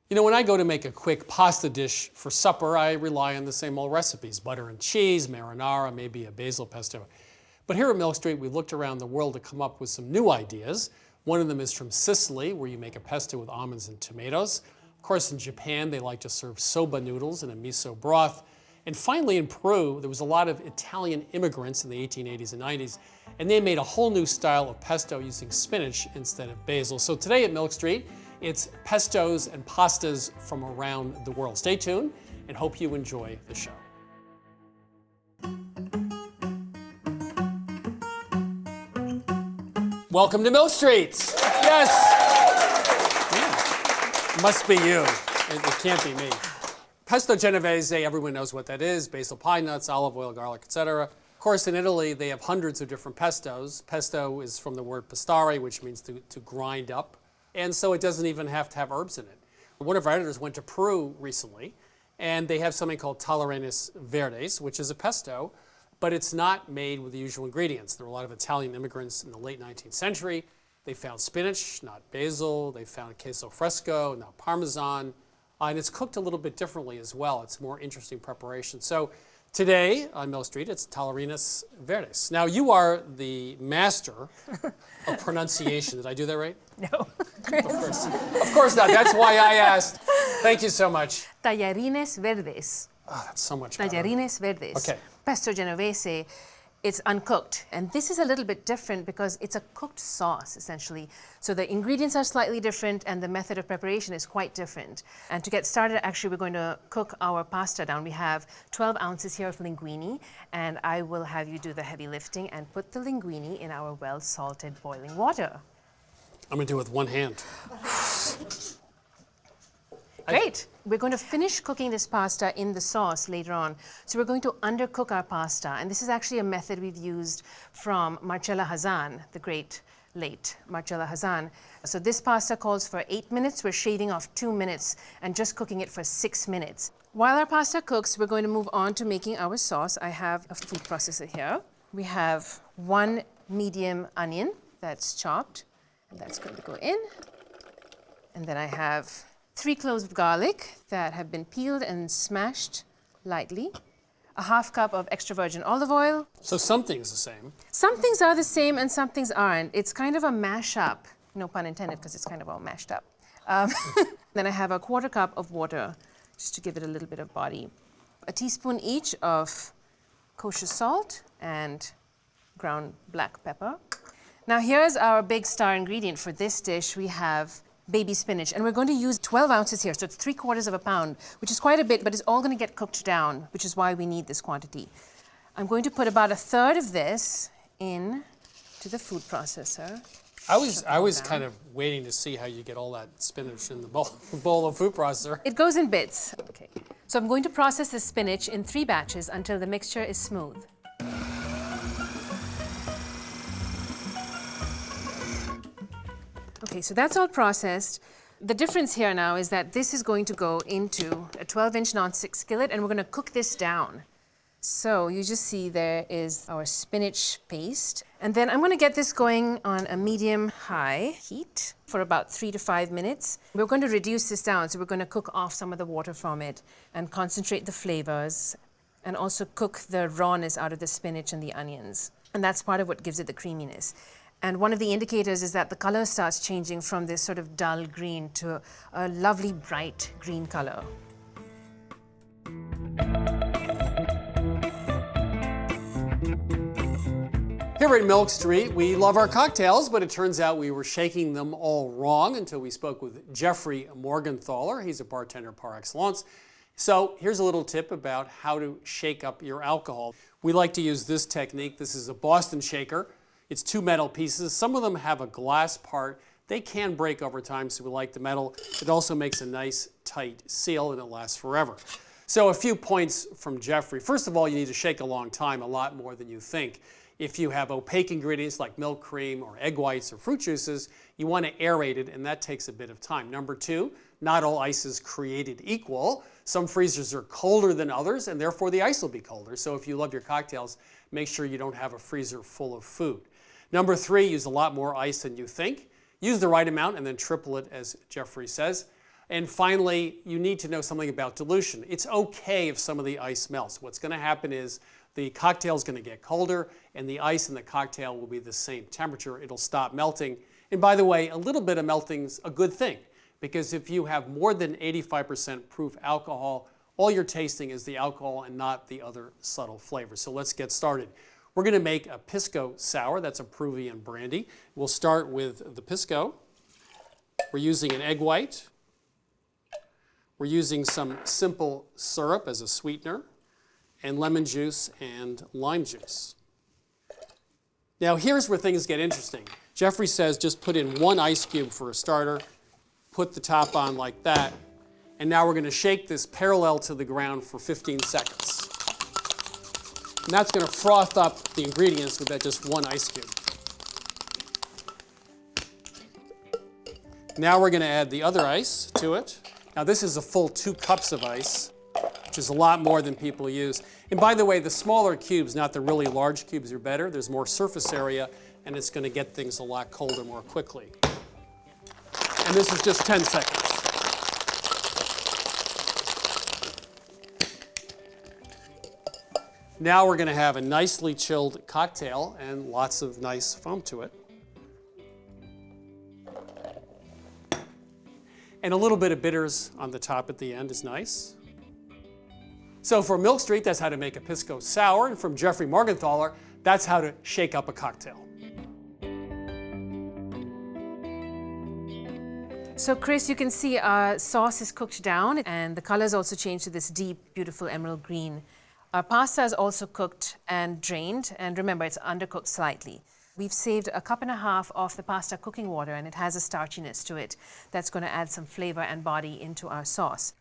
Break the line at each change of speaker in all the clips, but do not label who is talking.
You know, when I go to make a quick pasta dish for supper, I rely on the same old recipes: butter and cheese, marinara, maybe a basil pesto. But here at Milk Street, we looked around the world to come up with some new ideas. One of them is from Sicily, where you make a pesto with almonds and tomatoes. Of course, in Japan, they like to serve soba noodles in a miso broth. And finally, in Peru, there was a lot of Italian immigrants in the 1880s and 90s, and they made a whole new style of pesto using spinach instead of basil. So today at Milk Street, it's pestos and pastas from around the world. Stay tuned and hope you enjoy the show. Welcome to Milk Street. Yes. Yeah. Must be you. It can't be me. Pesto Genovese, everyone knows what that is: basil, pine nuts, olive oil, garlic, etc. Of course, in Italy, they have hundreds of different pestos. Pesto is from the word pastare, which means to grind up. And so it doesn't even have to have herbs in it. One of our editors went to Peru recently, and they have something called Tallarines Verdes, which is a pesto, but it's not made with the usual ingredients. There were a lot of Italian immigrants in the late 19th century. They found spinach, not basil. They found queso fresco, not Parmesan. And it's cooked a little bit differently as well. It's a more interesting preparation. So today on Milk Street, it's Tallarines Verdes. Now, you are the master of pronunciation. Did I do that right?
No.
Of course not. That's why I asked. Thank you so much.
Tallarines Verdes.
Oh, that's so much better.
Tallarines Verdes.
Okay.
Pesto Genovese, it's uncooked. And this is a little bit different because it's a cooked sauce, essentially. So the ingredients are slightly different and the method of preparation is quite different. And to get started, actually, we're going to cook our pasta down. We have 12 ounces here of linguine, and I will have you do the heavy lifting and put the linguine in our well-salted boiling water.
I'm going to do it with one hand.
Great. We're going to finish cooking this pasta in the sauce later on. So we're going to undercook our pasta. And this is actually a method we've used from Marcella Hazan, the great late Marcella Hazan. So this pasta calls for 8 minutes. We're shaving off 2 minutes and just cooking it for 6 minutes. While our pasta cooks, we're going to move on to making our sauce. I have a food processor here. We have 1 medium onion that's chopped, and that's going to go in. And then I have 3 cloves of garlic that have been peeled and smashed lightly, a half cup of extra virgin olive oil.
So some things the same.
Some things are the same and some things aren't. It's kind of a mash-up, no pun intended, because it's kind of all mashed up. Then I have a 1/4 cup of water, just to give it a little bit of body. A teaspoon each of kosher salt and ground black pepper. Now here's our big star ingredient for this dish. We have baby spinach, and we're going to use 12 ounces here, so it's 3/4 of a pound, which is quite a bit, but it's all going to get cooked down, which is why we need this quantity. I'm going to put about 1/3 of this in to the food processor.
I was kind of waiting to see how you get all that spinach in the bowl of food processor.
It goes in bits. Okay. So I'm going to process the spinach in 3 batches until the mixture is smooth. Okay, so that's all processed. The difference here now is that this is going to go into a 12-inch nonstick skillet, and we're going to cook this down. So you just see there is our spinach paste. And then I'm going to get this going on a medium-high heat for about 3 to 5 minutes. We're going to reduce this down, so we're going to cook off some of the water from it and concentrate the flavors and also cook the rawness out of the spinach and the onions. And that's part of what gives it the creaminess. And one of the indicators is that the color starts changing from this sort of dull green to a lovely bright green color.
Here at Milk Street, we love our cocktails, but it turns out we were shaking them all wrong until we spoke with Jeffrey Morgenthaler. He's a bartender par excellence. So here's a little tip about how to shake up your alcohol. We like to use this technique. This is a Boston shaker. It's 2 metal pieces. Some of them have a glass part They can break over time, so we like the metal. It also makes a nice tight seal and it lasts forever. So a few points from Jeffrey. First of all, you need to shake a long time, a lot more than you think. If you have opaque ingredients like milk cream or egg whites or fruit juices, you want to aerate it, and that takes a bit of time. Number two, not all ice is created equal. Some freezers are colder than others, and therefore the ice will be colder. So if you love your cocktails, make sure you don't have a freezer full of food. Number three, use a lot more ice than you think. Use the right amount and then triple it, as Jeffrey says. And finally, you need to know something about dilution. It's okay if some of the ice melts. What's going to happen is the cocktail is going to get colder, and the ice in the cocktail will be the same temperature. It'll stop melting. And by the way, a little bit of melting's a good thing, because if you have more than 85% proof alcohol, all you're tasting is the alcohol and not the other subtle flavors. So let's get started. We're going to make a pisco sour. That's a Peruvian brandy. We'll start with the pisco. We're using an egg white. We're using some simple syrup as a sweetener, and lemon juice and lime juice. Now here's where things get interesting. Jeffrey says just put in 1 ice cube for a starter, put the top on like that, and now we're going to shake this parallel to the ground for 15 seconds. And that's going to froth up the ingredients with that just 1 ice cube. Now we're going to add the other ice to it. Now this is a full 2 cups of ice, which is a lot more than people use. And by the way, the smaller cubes, not the really large cubes, are better. There's more surface area, and it's going to get things a lot colder more quickly. And this is just 10 seconds. Now we're going to have a nicely chilled cocktail and lots of nice foam to it. And a little bit of bitters on the top at the end is nice. So for Milk Street, that's how to make a pisco sour. And from Jeffrey Morgenthaler, that's how to shake up a cocktail.
So Chris, you can see our sauce is cooked down, and the color's also changed to this deep, beautiful emerald green. Our pasta is also cooked and drained, and remember, it's undercooked slightly. We've saved 1.5 cups of the pasta cooking water, and it has a starchiness to it that's going to add some flavor and body into our sauce.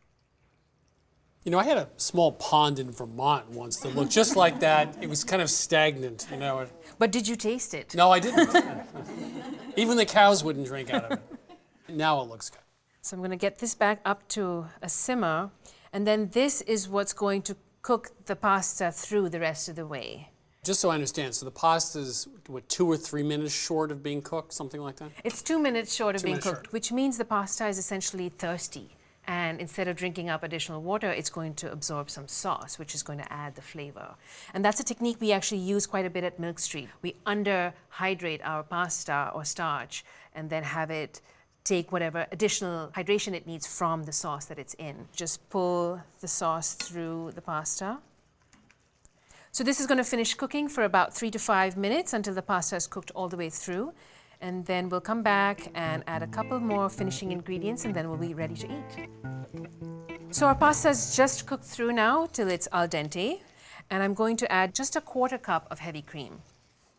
You know, I had a small pond in Vermont once that looked just like that. It was kind of stagnant, you know.
But did you taste it?
No, I didn't. Even the cows wouldn't drink out of it. Now it looks good.
So I'm going to get this back up to a simmer, and then this is what's going to cook the pasta through the rest of the way.
Just so I understand, so the pasta's, what, 2 or 3 minutes short of being cooked, something like that?
It's 2 minutes short of
2
being
minutes
cooked,
short.
which means the pasta is essentially thirsty. And instead of drinking up additional water, it's going to absorb some sauce, which is going to add the flavor. And that's a technique we actually use quite a bit at Milk Street. We underhydrate our pasta or starch and then have it take whatever additional hydration it needs from the sauce that it's in. Just pull the sauce through the pasta. So this is going to finish cooking for about 3 to 5 minutes until the pasta is cooked all the way through. And then we'll come back and add a couple more finishing ingredients, and then we'll be ready to eat. So our pasta is just cooked through now till it's al dente. And I'm going to add just 1/4 cup of heavy cream.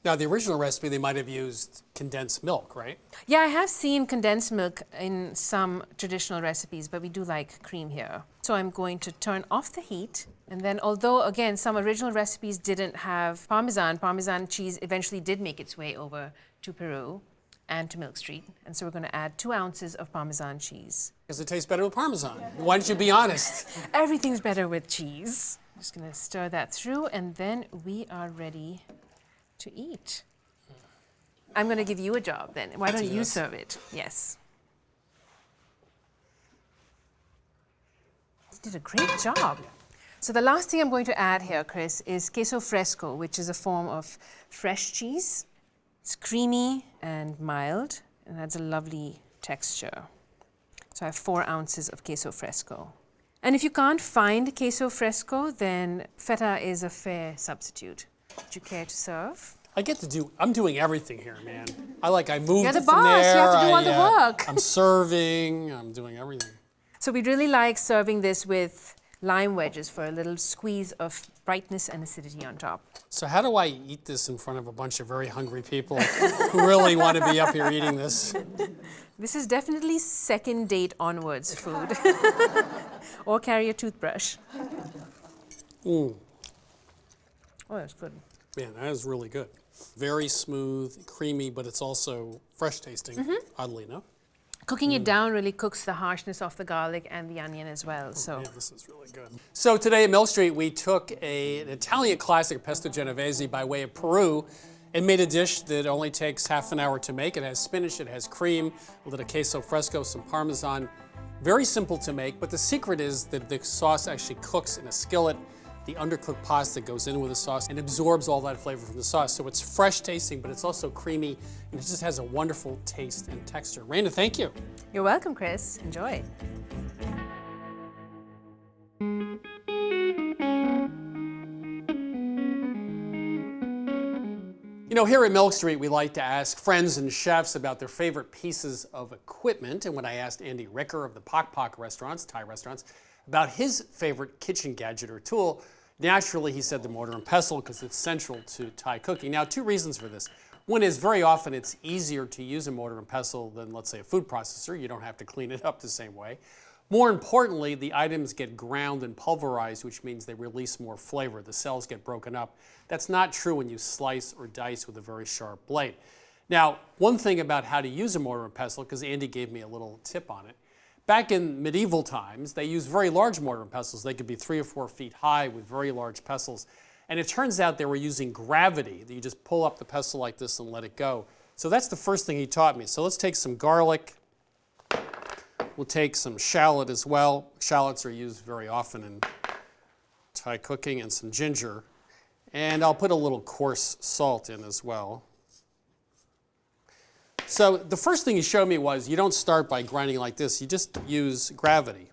Now, the original recipe, they might have used condensed milk, right?
Yeah, I have seen condensed milk in some traditional recipes, but we do like cream here. So I'm going to turn off the heat. And then, although, again, some original recipes didn't have Parmesan cheese eventually did make its way over to Peru and to Milk Street. And so we're going to add 2 ounces of Parmesan cheese.
Because it tastes better with Parmesan. Why don't you be honest?
Everything's better with cheese. Just going to stir that through, and then we are ready to eat. I'm going to give you a job then. Why don't you serve it? Yes. You did a great job. So the last thing I'm going to add here, Chris, is queso fresco, which is a form of fresh cheese. It's creamy and mild, and adds a lovely texture. So I have 4 ounces of queso fresco. And if you can't find queso fresco, then feta is a fair substitute. Would you care to serve?
I'm doing everything here, man. I moved
You're the
from
boss.
there.
You have to do all the work.
I'm serving, I'm doing everything.
So we'd really like serving this with lime wedges for a little squeeze of brightness and acidity on top.
So how do I eat this in front of a bunch of very hungry people who really want to be up here eating this?
This is definitely second date onwards food. Or carry a toothbrush.
Mm.
Oh, that's good.
Man, that is really good. Very smooth, creamy, but it's also fresh tasting, oddly enough.
Cooking it down really cooks the harshness of the garlic and the onion as well. So
Yeah, this is really good. So today at Mill Street, we took an Italian classic, pesto genovese, by way of Peru, and made a dish that only takes half an hour to make. It has spinach, it has cream, a little queso fresco, some Parmesan. Very simple to make, but the secret is that the sauce actually cooks in a skillet. The undercooked pasta goes in with the sauce and absorbs all that flavor from the sauce. So it's fresh tasting, but it's also creamy, and it just has a wonderful taste and texture. Raina, thank you.
you're welcome, Chris. Enjoy.
You know, here at Milk Street, we like to ask friends and chefs about their favorite pieces of equipment. And when I asked Andy Ricker of the Pok Pok restaurants, Thai restaurants, about his favorite kitchen gadget or tool, naturally he said the mortar and pestle because it's central to Thai cooking. Now, two reasons for this. One is very often it's easier to use a mortar and pestle than, let's say, a food processor. You don't have to clean it up the same way. More importantly, the items get ground and pulverized, which means they release more flavor. The cells get broken up. That's not true when you slice or dice with a very sharp blade. Now, one thing about how to use a mortar and pestle, because Andy gave me a little tip on it, back in medieval times, they used very large mortar and pestles. They could be 3 or 4 feet high with very large pestles. And it turns out they were using gravity, that you just pull up the pestle like this and let it go. So that's the first thing he taught me. So let's take some garlic. We'll take some shallot as well. Shallots are used very often in Thai cooking, and some ginger. And I'll put a little coarse salt in as well. So the first thing he showed me was you don't start by grinding like this. You just use gravity.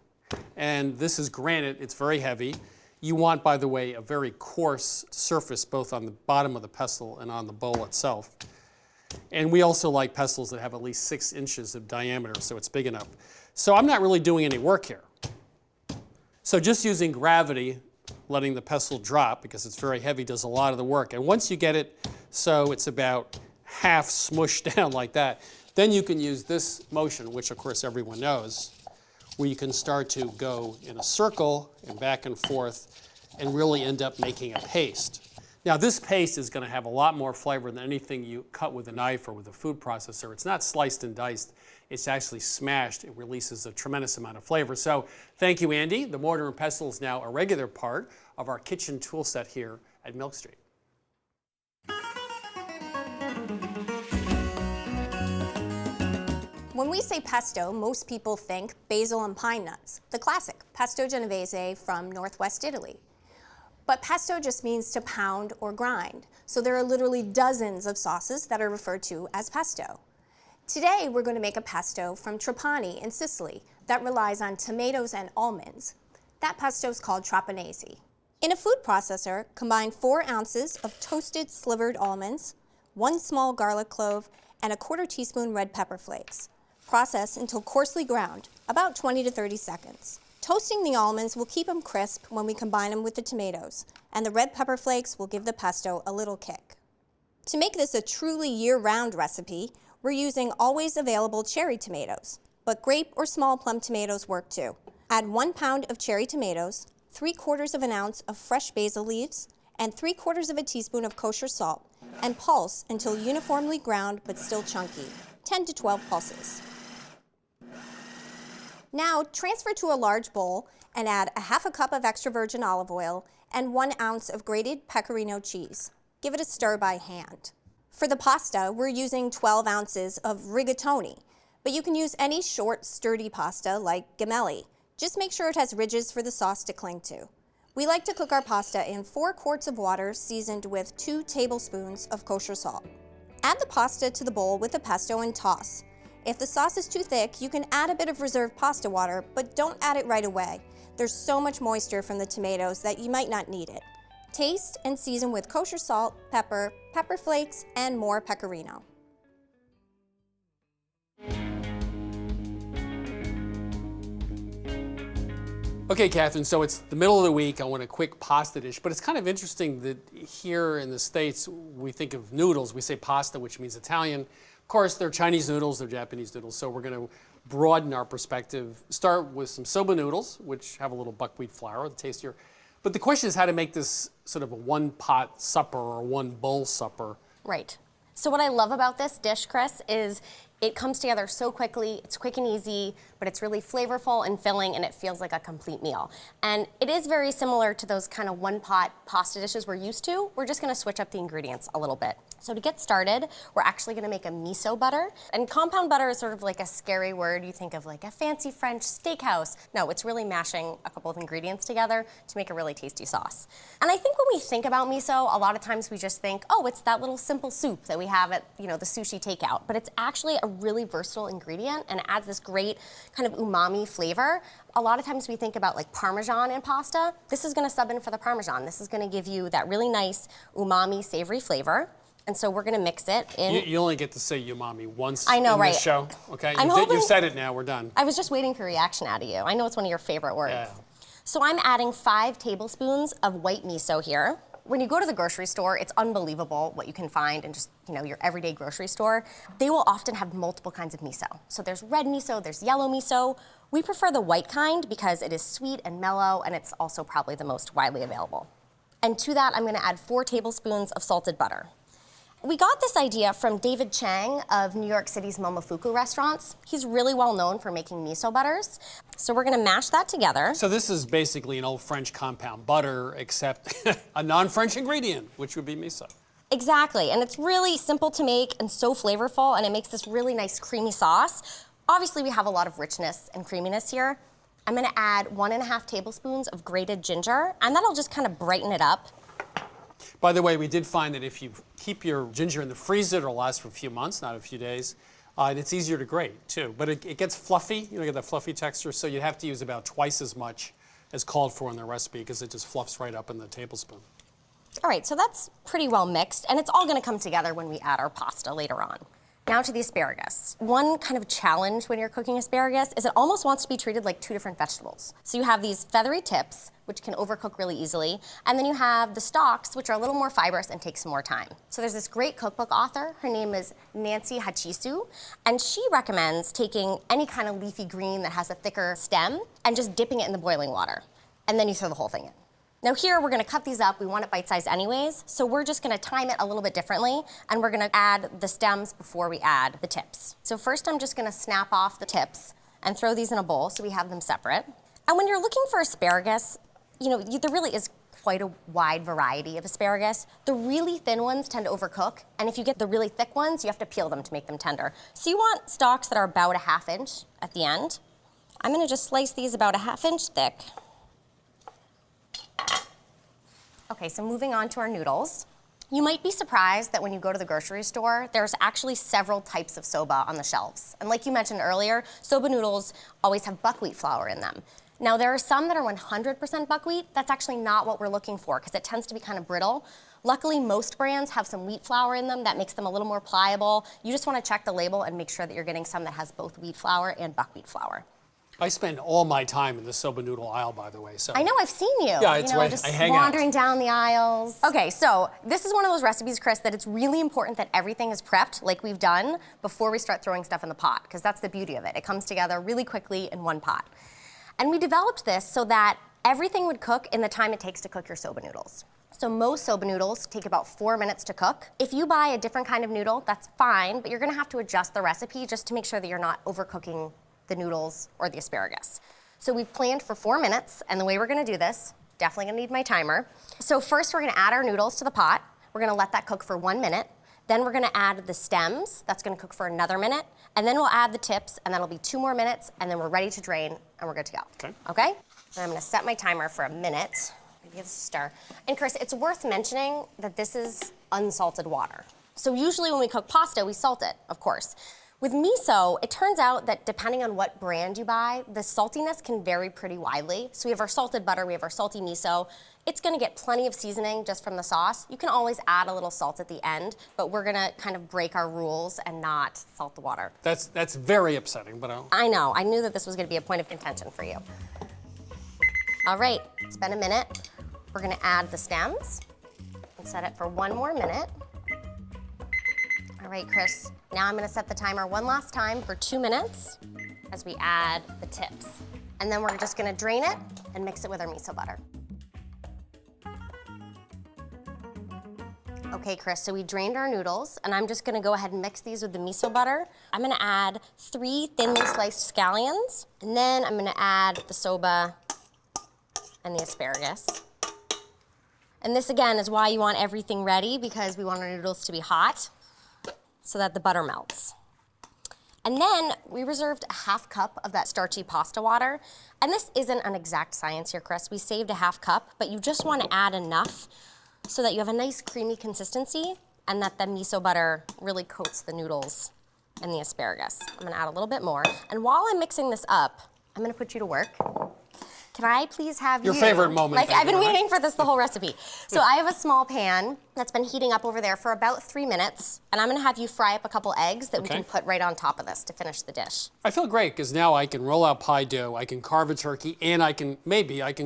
And this is granite. It's very heavy. You want, by the way, a very coarse surface both on the bottom of the pestle and on the bowl itself. And we also like pestles that have at least 6 inches of diameter, so it's big enough. So I'm not really doing any work here. So just using gravity, letting the pestle drop, because it's very heavy, does a lot of the work. And once you get it so it's about half smushed down like that, then you can use this motion, which of course everyone knows, where you can start to go in a circle and back and forth and really end up making a paste. Now this paste is going to have a lot more flavor than anything you cut with a knife or with a food processor. It's not sliced and diced. It's actually smashed. It releases a tremendous amount of flavor. So thank you, Andy. The mortar and pestle is now a regular part of our kitchen tool set here at Milk Street.
When we say pesto, most people think basil and pine nuts, the classic pesto genovese from northwest Italy. But pesto just means to pound or grind. So there are literally dozens of sauces that are referred to as pesto. Today, we're going to make a pesto from Trapani in Sicily that relies on tomatoes and almonds. That pesto is called Trapanese. In a food processor, combine 4 ounces of toasted slivered almonds, 1 small garlic clove, and a 1/4 teaspoon red pepper flakes. Process until coarsely ground, about 20 to 30 seconds. Toasting the almonds will keep them crisp when we combine them with the tomatoes, and the red pepper flakes will give the pesto a little kick. To make this a truly year-round recipe, we're using always available cherry tomatoes, but grape or small plum tomatoes work too. Add 1 pound of cherry tomatoes, 3/4 of an ounce of fresh basil leaves, and 3/4 of a teaspoon of kosher salt, and pulse until uniformly ground but still chunky, 10 to 12 pulses. Now transfer to a large bowl and add a 1/2 cup of extra virgin olive oil and 1 ounce of grated pecorino cheese. Give it a stir by hand. For the pasta, we're using 12 ounces of rigatoni, but you can use any short, sturdy pasta like gemelli. Just make sure it has ridges for the sauce to cling to. We like to cook our pasta in 4 quarts of water seasoned with 2 tablespoons of kosher salt. Add the pasta to the bowl with the pesto and toss. If the sauce is too thick, you can add a bit of reserved pasta water, but don't add it right away. There's so much moisture from the tomatoes that you might not need it. Taste and season with kosher salt, pepper, pepper flakes, and more pecorino.
Okay, Catherine, so it's the middle of the week. I want a quick pasta dish, but it's kind of interesting that here in the States, we think of noodles. We say pasta, which means Italian. Of course, they're Chinese noodles, they're Japanese noodles, so we're going to broaden our perspective. Start with some soba noodles, which have a little buckwheat flour, the tastier. But the question is how to make this sort of a one-pot supper or one-bowl supper.
Right. So what I love about this dish, Chris, is it comes together so quickly, it's quick and easy, but it's really flavorful and filling, and it feels like a complete meal. And it is very similar to those kind of one-pot pasta dishes we're used to. We're just gonna switch up the ingredients a little bit. So to get started, we're actually gonna make a miso butter. And compound butter is sort of like a scary word. You think of like a fancy French steakhouse. No, it's really mashing a couple of ingredients together to make a really tasty sauce. And I think when we think about miso, a lot of times we just think, oh, it's that little simple soup that we have at, the sushi takeout. But it's actually a really versatile ingredient and adds this great kind of umami flavor. A lot of times we think about like Parmesan in pasta. This is gonna sub in for the Parmesan. This is gonna give you that really nice umami savory flavor. And so we're gonna mix it in.
You only get to say umami once
I know,
in
right?
this show, okay?
I'm hoping-
You said it now, we're done.
I was just waiting for a reaction out of you. I know it's one of your favorite words.
Yeah.
So I'm adding 5 tablespoons of white miso here. When you go to the grocery store, it's unbelievable what you can find in just, your everyday grocery store. They will often have multiple kinds of miso. So there's red miso, there's yellow miso. We prefer the white kind because it is sweet and mellow, and it's also probably the most widely available. And to that, I'm gonna add 4 tablespoons of salted butter. We got this idea from David Chang of New York City's Momofuku restaurants. He's really well known for making miso butters. So we're gonna mash that together.
So this is basically an old French compound butter, except a non-French ingredient, which would be miso.
Exactly, and it's really simple to make and so flavorful, and it makes this really nice creamy sauce. Obviously, we have a lot of richness and creaminess here. I'm gonna add 1.5 tablespoons of grated ginger, and that'll just kind of brighten it up.
By the way, we did find that if you keep your ginger in the freezer, it'll last for a few months, not a few days. And it's easier to grate, too. But it gets fluffy, you get that fluffy texture, so you'd have to use about twice as much as called for in the recipe because it just fluffs right up in the tablespoon.
All right, so that's pretty well mixed, and it's all gonna come together when we add our pasta later on. Now to the asparagus. One kind of challenge when you're cooking asparagus is it almost wants to be treated like 2 different vegetables. So you have these feathery tips, which can overcook really easily, and then you have the stalks, which are a little more fibrous and take some more time. So there's this great cookbook author, her name is Nancy Hachisu, and she recommends taking any kind of leafy green that has a thicker stem and just dipping it in the boiling water. And then you throw the whole thing in. Now here, we're gonna cut these up. We want it bite-sized anyways, so we're just gonna time it a little bit differently, and we're gonna add the stems before we add the tips. So first, I'm just gonna snap off the tips and throw these in a bowl so we have them separate. And when you're looking for asparagus, there really is quite a wide variety of asparagus. The really thin ones tend to overcook, and if you get the really thick ones, you have to peel them to make them tender. So you want stalks that are about 1/2 inch at the end. I'm gonna just slice these about 1/2 inch thick. Okay, so moving on to our noodles. You might be surprised that when you go to the grocery store, there's actually several types of soba on the shelves. And like you mentioned earlier, soba noodles always have buckwheat flour in them. Now, there are some that are 100% buckwheat. That's actually not what we're looking for because it tends to be kind of brittle. Luckily, most brands have some wheat flour in them that makes them a little more pliable. You just want to check the label and make sure that you're getting some that has both wheat flour and buckwheat flour.
I spend all my time in the soba noodle aisle, by the way. So
I know, I've seen you.
Yeah, it's where
just
I hang out.
wandering down the aisles. Okay, so this is one of those recipes, Chris, that it's really important that everything is prepped like we've done before we start throwing stuff in the pot, because that's the beauty of it. It comes together really quickly in one pot. And we developed this so that everything would cook in the time it takes to cook your soba noodles. So most soba noodles take about 4 minutes to cook. If you buy a different kind of noodle, that's fine, but you're gonna have to adjust the recipe just to make sure that you're not overcooking the noodles or the asparagus. So we've planned for 4 minutes, and the way we're gonna do this, definitely gonna need my timer. So first we're gonna add our noodles to the pot. We're gonna let that cook for 1 minute. Then we're gonna add the stems, that's gonna cook for another minute. And then we'll add the tips, and that'll be 2 more minutes, and then we're ready to drain, and we're good to go.
Okay.
Okay? And I'm gonna set my timer for a minute. Maybe give this a stir. And Chris, it's worth mentioning that this is unsalted water. So usually when we cook pasta, we salt it, of course. With miso, it turns out that depending on what brand you buy, the saltiness can vary pretty widely. So we have our salted butter, we have our salty miso. It's gonna get plenty of seasoning just from the sauce. You can always add a little salt at the end, but we're gonna kind of break our rules and not salt the water.
That's very upsetting, but
I know, I knew that this was gonna be a point of contention for you. All right, it's been a minute. We're gonna add the stems and set it for 1 more minute. All right, Chris, now I'm gonna set the timer one last time for 2 minutes as we add the tips. And then we're just gonna drain it and mix it with our miso butter. Okay, Chris, so we drained our noodles, and I'm just gonna go ahead and mix these with the miso butter. I'm gonna add 3 thinly sliced scallions, and then I'm gonna add the soba and the asparagus. And this, again, is why you want everything ready, because we want our noodles to be hot so that the butter melts. And then we reserved a 1/2 cup of that starchy pasta water. And this isn't an exact science here, Chris. We saved a 1/2 cup, but you just wanna add enough so that you have a nice creamy consistency and that the miso butter really coats the noodles and the asparagus. I'm gonna add a little bit more. And while I'm mixing this up, I'm gonna put you to work. Can I please have
Your favorite moment,
Like, I've been
Peggy, right?
waiting for this the whole recipe. So I have a small pan that's been heating up over there for about 3 minutes, and I'm gonna have you fry up a couple eggs that we
Okay.
can put right on top of this to finish the dish.
I feel great because now I can roll out pie dough, I can carve a turkey, and I can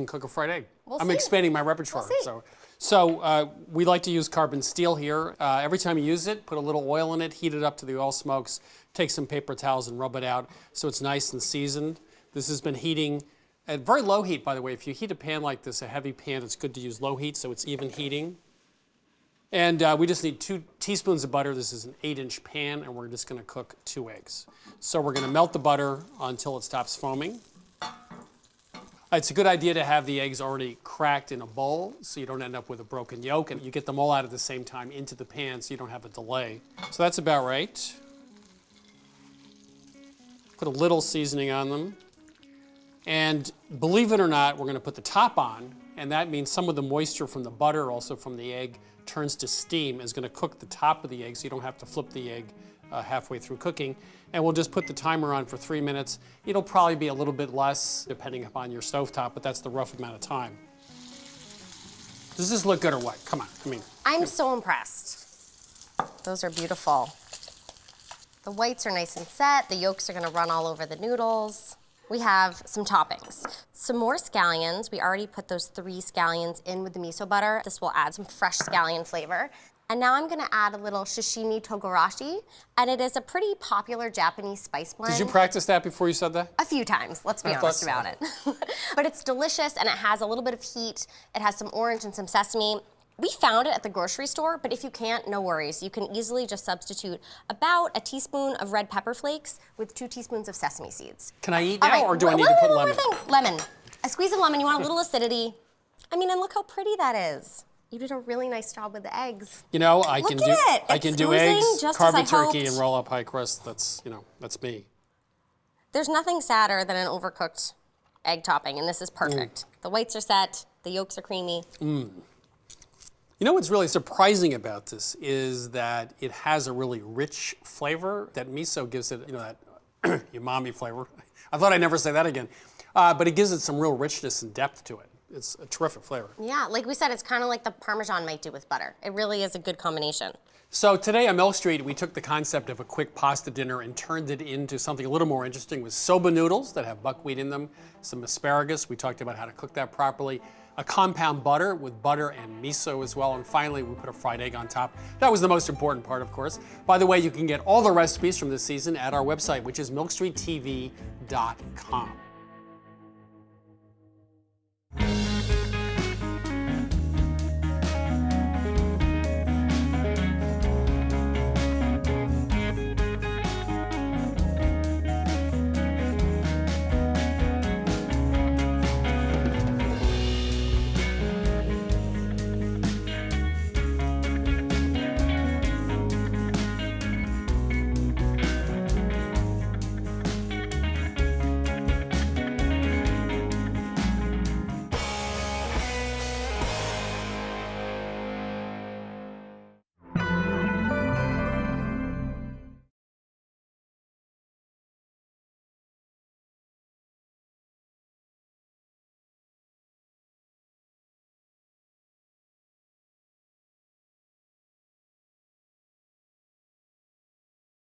cook a fried egg.
We'll
I'm
see.
expanding my repertoire.
We'll see.
So we like to use carbon steel here. Every time you use it, put a little oil in it, heat it up to the oil smokes, take some paper towels and rub it out so it's nice and seasoned. This has been heating at very low heat, by the way. If you heat a pan like this, a heavy pan, it's good to use low heat so it's even heating. And we just need 2 teaspoons of butter. This is an 8-inch pan, and we're just gonna cook 2 eggs. So we're gonna melt the butter until it stops foaming. It's a good idea to have the eggs already cracked in a bowl so you don't end up with a broken yolk, and you get them all out at the same time into the pan so you don't have a delay. So that's about right. Put a little seasoning on them. And believe it or not, we're gonna put the top on, and that means some of the moisture from the butter, also from the egg, turns to steam, is gonna cook the top of the egg so you don't have to flip the egg halfway through cooking. And we'll just put the timer on for 3 minutes. It'll probably be a little bit less depending upon your stovetop, but that's the rough amount of time. Does this look good or what? Come on, I mean.
I'm so impressed. Those are beautiful. The whites are nice and set. The yolks are gonna run all over the noodles. We have some toppings. Some more scallions. We already put those 3 scallions in with the miso butter. This will add some fresh scallion flavor. And now I'm gonna add a little sashimi togarashi, and it is a pretty popular Japanese spice blend.
Did you practice that before you said that?
A few times, let's be
I thought
honest
so.
about it. But it's delicious, and it has a little bit of heat. It has some orange and some sesame. We found it at the grocery store, but if you can't, no worries. You can easily just substitute about a teaspoon of red pepper flakes with 2 teaspoons of sesame seeds.
Can I eat
All
now,
right,
or do I need
one
to put
more
lemon?
thing. Lemon. A squeeze of lemon. You want a little acidity. I mean, and look how pretty that is. You did a really nice job with the eggs.
You know, I
Look
can
at
do
it.
I can
It's
do
oozing
eggs,
just
carve a
as I
turkey,
hoped.
and roll up pie crust. That's that's me.
There's nothing sadder than an overcooked egg topping, and this is perfect. The whites are set. The yolks are creamy.
You know what's really surprising about this is that it has a really rich flavor. That miso gives it, that umami flavor. I thought I'd never say that again. But it gives it some real richness and depth to it. It's a terrific flavor.
Yeah, like we said, it's kind of like the Parmesan might do with butter. It really is a good combination.
So today on Milk Street, we took the concept of a quick pasta dinner and turned it into something a little more interesting with soba noodles that have buckwheat in them, some asparagus. We talked about how to cook that properly. A compound butter with butter and miso as well. And finally, we put a fried egg on top. That was the most important part, of course. By the way, you can get all the recipes from this season at our website, which is milkstreettv.com.